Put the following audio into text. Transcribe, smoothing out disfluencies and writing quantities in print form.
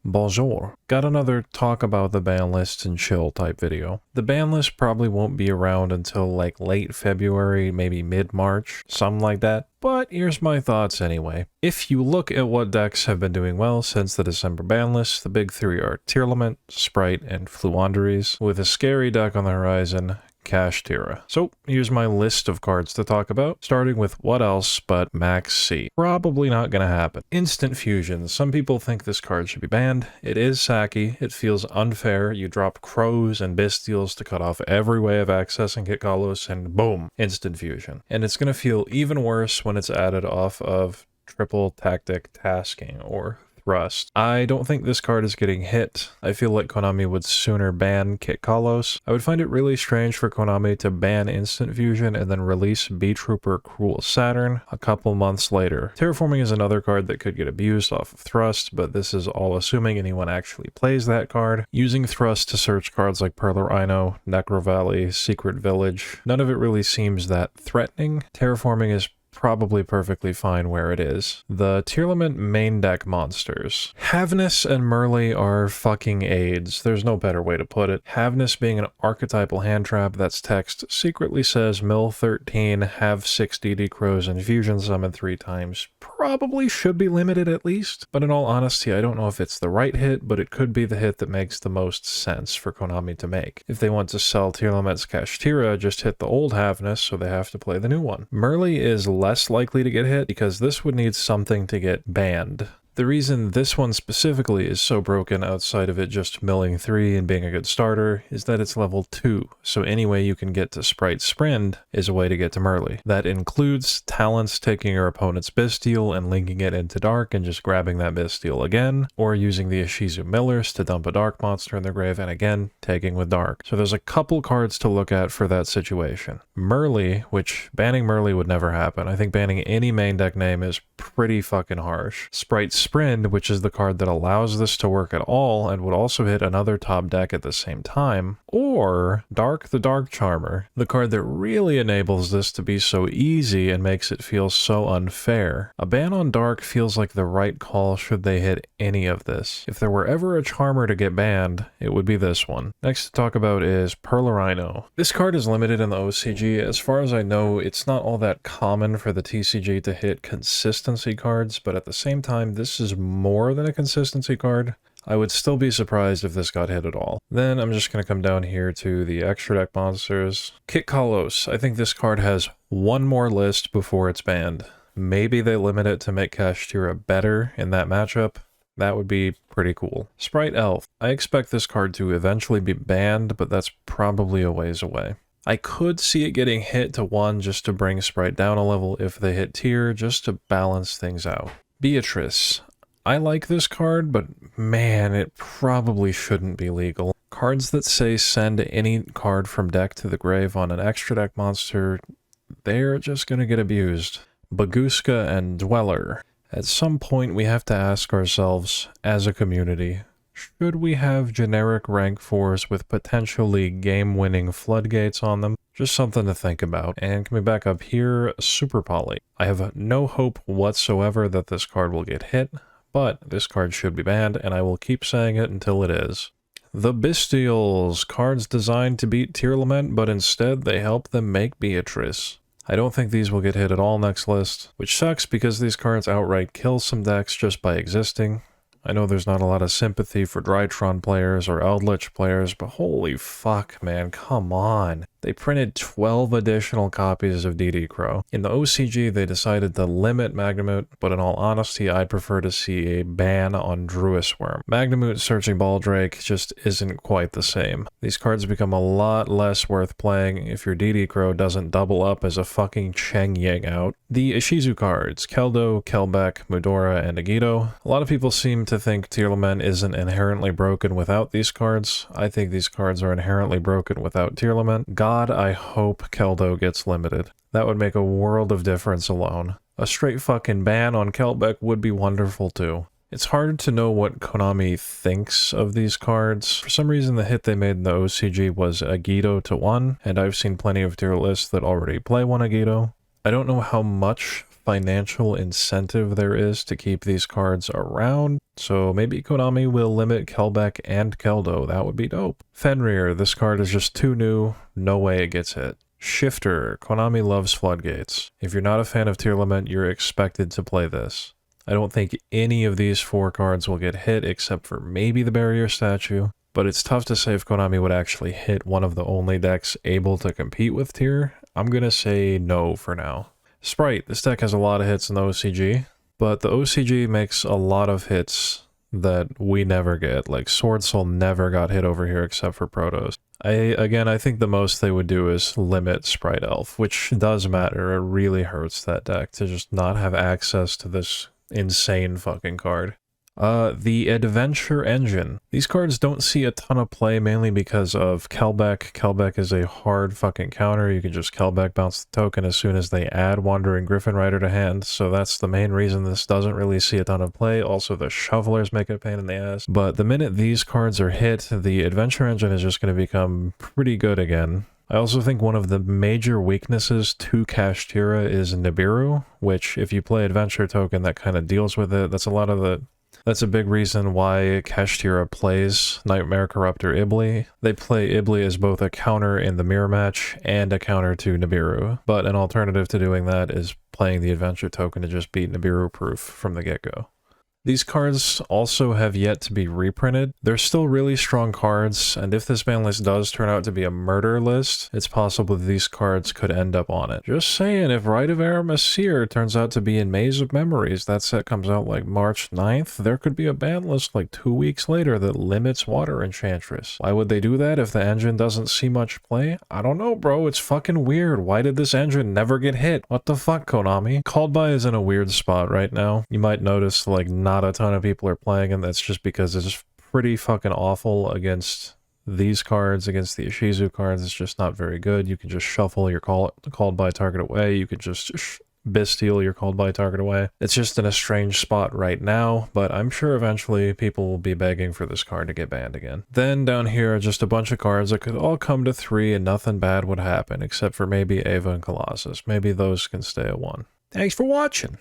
Bonjour. Got another talk about the ban list and chill type video. The ban list probably won't be around until like late February, maybe mid-March, something like that. But here's my thoughts anyway. If you look at what decks have been doing well since the December ban list, the big three are Tearlament, Sprite, and Fluanderies, with a scary deck on the horizon, Kashtira. So here's my list of cards to talk about, starting with what else but Max C. Probably not gonna happen. Instant Fusion. Some people think this card should be banned. It is sacky. It feels unfair. You drop Crows and Bystials to cut off every way of accessing Kitkallos and boom, Instant Fusion. And it's gonna feel even worse when it's added off of triple tactic tasking or Thrust. I don't think this card is getting hit. I feel like Konami would sooner ban Kitkallos. I would find it really strange for Konami to ban Instant Fusion and then release B-Trooper Cruel Saturn a couple months later. Terraforming is another card that could get abused off of Thrust, but this is all assuming anyone actually plays that card. Using Thrust to search cards like Perler Rhino, Necro Valley, Secret Village, none of it really seems that threatening. Terraforming is probably perfectly fine where it is. The Tearlament main deck monsters. Havnis and Merle are fucking aids. There's no better way to put it. Havnis being an archetypal hand trap that's text secretly says mill 13, have 6 DD Crows, and fusion summon 3 times. Probably should be limited at least, but in all honesty I don't know if it's the right hit, but it could be the hit that makes the most sense for Konami to make. If they want to sell Tearlament's Kashtira, just hit the old Havnis so they have to play the new one. Merle is less likely to get hit because this would need something to get banned. The reason this one specifically is so broken outside of it just milling 3 and being a good starter is that it's level 2, so any way you can get to Sprite Sprint is a way to get to Merle. That includes talents taking your opponent's Bystial and linking it into Dharc and just grabbing that Bystial again, or using the Ishizu Millers to dump a Dharc monster in their grave and again taking with Dharc. So there's a couple cards to look at for that situation. Merle, which banning Merle would never happen. I think banning any main deck name is pretty fucking harsh. Sprite Sprint, which is the card that allows this to work at all and would also hit another top deck at the same time, or Dharc the Dark Charmer, the card that really enables this to be so easy and makes it feel so unfair. A ban on Dharc feels like the right call should they hit any of this. If there were ever a Charmer to get banned, it would be this one. Next to talk about is Perler Rhino. This card is limited in the OCG. As far as I know, it's not all that common for the TCG to hit consistency cards, but at the same time, this is more than a consistency card. I would still be surprised if this got hit at all. Then I'm just going to come down here to the extra deck monsters. Kitkallos. I think this card has one more list before it's banned. Maybe they limit it to make Kashtira better in that matchup. That would be pretty cool. Sprite Elf. I expect this card to eventually be banned, but that's probably a ways away. I could see it getting hit to 1 just to bring Sprite down a level if they hit tier, just to balance things out. Beatrice. I like this card, but man, it probably shouldn't be legal. Cards that say send any card from deck to the grave on an extra deck monster, they're just gonna get abused. Baguska and Dweller. At some point we have to ask ourselves, as a community, should we have generic rank 4s with potentially game-winning floodgates on them? Just something to think about. And coming back up here, Super Poly. I have no hope whatsoever that this card will get hit, but this card should be banned, and I will keep saying it until it is. The Bystials. Cards designed to beat Tearlament, but instead they help them make Beatrice. I don't think these will get hit at all next list, which sucks because these cards outright kill some decks just by existing. I know there's not a lot of sympathy for Drytron players or Eldritch players, but holy fuck, man, come on. They printed 12 additional copies of DD Crow. In the OCG, they decided to limit Magnamut, but in all honesty, I'd prefer to see a ban on Druisworm. Magnamut searching Baldrake just isn't quite the same. These cards become a lot less worth playing if your DD Crow doesn't double up as a fucking Cheng Yang out. The Ishizu cards, Keldo, Kelbek, Mudora, and Yugioh. A lot of people seem to think Tearlament isn't inherently broken without these cards. I think these cards are inherently broken without Tearlament. God, I hope Keldo gets limited. That would make a world of difference alone. A straight fucking ban on Kelbek would be wonderful too. It's hard to know what Konami thinks of these cards. For some reason the hit they made in the OCG was Yugioh to 1, and I've seen plenty of tier lists that already play one Yugioh. I don't know how much financial incentive there is to keep these cards around. So maybe Konami will limit Kelbek and Keldo. That would be dope. Fenrir, this card is just too new. No way it gets hit. Shifter, Konami loves floodgates. If you're not a fan of Tearlament, you're expected to play this. I don't think any of these 4 cards will get hit except for maybe the barrier statue, but it's tough to say if Konami would actually hit one of the only decks able to compete with Tear. I'm gonna say no for now. Sprite, this deck has a lot of hits in the OCG, but the OCG makes a lot of hits that we never get. Like Sword Soul never got hit over here except for Protos. I think the most they would do is limit Sprite Elf, which does matter. It really hurts that deck to just not have access to this insane fucking card. The Adventure Engine. These cards don't see a ton of play, mainly because of Kelbek. Kelbek is a hard fucking counter. You can just Kelbek bounce the token as soon as they add Wandering Griffin Rider to hand, so that's the main reason this doesn't really see a ton of play. Also, the Shovelers make it a pain in the ass. But the minute these cards are hit, the Adventure Engine is just going to become pretty good again. I also think one of the major weaknesses to Kashtira is Nibiru, which if you play Adventure Token that kind of deals with it, that's a big reason why Kashtira plays Nightmare Corruptor Ibli. They play Ibli as both a counter in the mirror match and a counter to Nibiru, but an alternative to doing that is playing the Adventure Token to just beat Nibiru proof from the get-go. These cards also have yet to be reprinted. They're still really strong cards, and if this ban list does turn out to be a murder list, it's possible that these cards could end up on it. Just saying, if Rite of Aramasir turns out to be in Maze of Memories, that set comes out like March 9th, there could be a ban list like 2 weeks later that limits Water Enchantress. Why would they do that if the engine doesn't see much play? I don't know, bro. It's fucking weird. Why did this engine never get hit? What the fuck, Konami? Called By is in a weird spot right now. You might notice, like, not a ton of people are playing, and that's just because it's pretty fucking awful against these cards, against the Ishizu cards. It's just not very good. You can just shuffle your Called By target away. You could just Bestial your Called By target away. It's just in a strange spot right now, but I'm sure eventually people will be begging for this card to get banned again. Then down here are just a bunch of cards that could all come to 3 and nothing bad would happen, except for maybe Ava and Colossus. Maybe those can stay at 1. Thanks for watching!